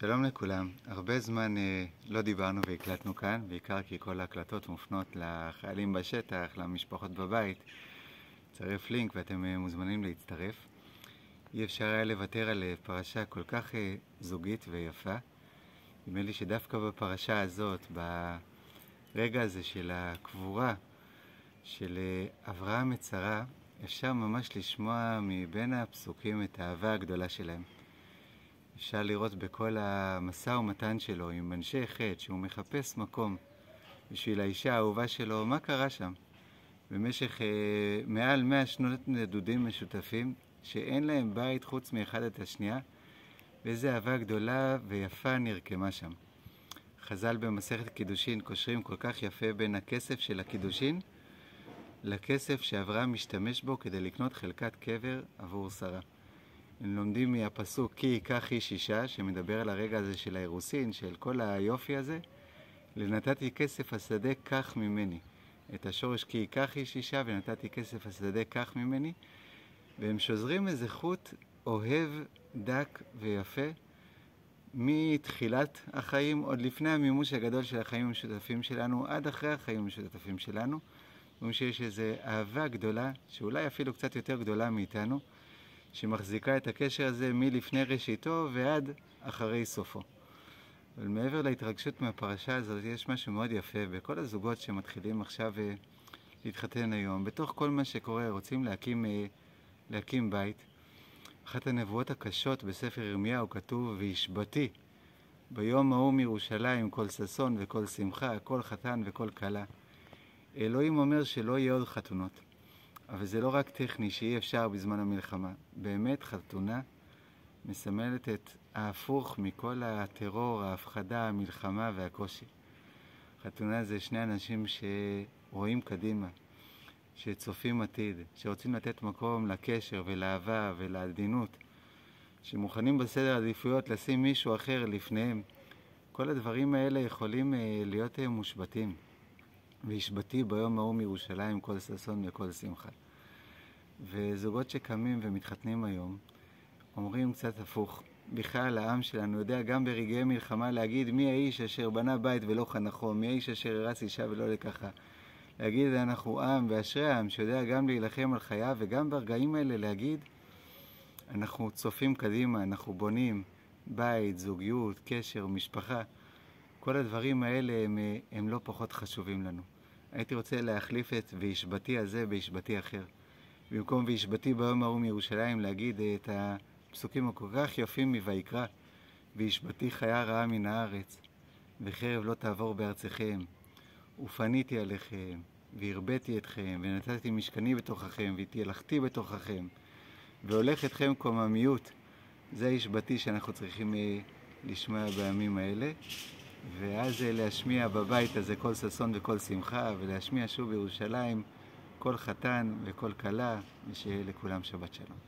שלום לכולם. הרבה זמן לא דיברנו והקלטנו כאן, בעיקר כי כל ההקלטות מופנות לחיילים בשטח, למשפחות בבית. צרף לינק ואתם מוזמנים להצטרף. אי אפשר היה לוותר על פרשה כל כך זוגית ויפה. נדמה לי שדווקא בפרשה הזאת, ברגע הזה של הקבורה של אברהם ושרה, אפשר ממש לשמוע מבין הפסוקים את האהבה הגדולה שלהם. אפשר lirאות בכל המשא ומתן שלו עם אנשי חטא, שהוא מחפש מקום בשביל האישה האהובה שלו. מה קרה שם? במשך מעל 100 שנות נדודים משותפים, שאין להם בית חוץ מאחד את השנייה, ואיזו אהבה גדולה ויפה נרקמה שם. חז"ל במסכת קידושין קושרים כל כך יפה בין הכסף של הקידושין לכסף שאברהם משתמש בו כדי לקנות חלקת קבר עבור שרה. הם לומדים מהפסוק כי ייקח איש אישה, שמדבר על הרגע הזה של האירוסין, של כל היופי הזה. לנתתי כסף השדה כך ממני. את השורש כי ייקח איש אישה ונתתי כסף השדה כך ממני. והם שוזרים איזה חוט אוהב, דק ויפה מתחילת החיים, עוד לפני המימוש הגדול של החיים המשותפים שלנו, עד אחרי החיים המשותפים שלנו. שיש איזו אהבה גדולה, שאולי אפילו קצת יותר גדולה מאיתנו, שמחזיקה את הקשר הזה מלפני ראשיתו ועד אחרי סופו. אבל מעבר להתרגשות מהפרשה הזאת, יש משהו מאוד יפה בכל הזוגות שמתחילים עכשיו להתחתן היום. בתוך כל מה שקורה, רוצים להקים בית. אחת הנבואות הקשות בספר ירמיהו כתוב, וישבתי ביום ההוא מירושלים כל ששון וכל שמחה, כל חתן וכל כלה. אלוהים אומר שלא יהיה עוד חתונות. אבל זה לא רק טכני שאי אפשר בזמן המלחמה. באמת חתונה מסמלת את ההפוך מכל הטרור, ההפחדה, המלחמה והקושי. חתונה זה שני אנשים שרואים קדימה, שצופים עתיד, שרוצים לתת מקום לקשר ולאהבה ולעדינות, שמוכנים בסדר העדיפויות לשים מישהו אחר לפניהם. כל הדברים האלה יכולים להיות מושבתים. וישבתי ביום ההוא מירושלים כל ששון וכל שמחה. וזוגות שקמים ומתחתנים היום אומרים קצת הפוך. בכלל העם שלנו יודע גם ברגעי מלחמה להגיד מי האיש אשר בנה בית ולא חנכו, מי האיש אשר הרס אישה ולא לקחה. להגיד אנחנו עם ואשרי העם שיודע גם להילחם על חייו, וגם ברגעים האלה להגיד אנחנו צופים קדימה, אנחנו בונים בית, זוגיות, קשר, משפחה. כל הדברים האלה הם לא פחות חשובים לנו. הייתי רוצה להחליף את וישבתי הזה בישבתי אחר. במקום וישבתי ביום ההוא מירושלים להגיד את הפסוקים הכל כך יפים מויקרא. וישבתי חיה רעה מן הארץ, וחרב לא תעבור בארצכם. ופניתי עליכם, והרביתי אתכם, ונתתי משכני בתוככם, והתהלכתי בתוככם, והולך אתכם קוממיות. זה הישבתי שאנחנו צריכים לשמוע בימים האלה. ואז להשמיע בבית הזה כל ששון וכל שמחה, ולהשמיע שוב בירושלים כל חתן וכל כלה, ושיהיה לכולם שבת שלום.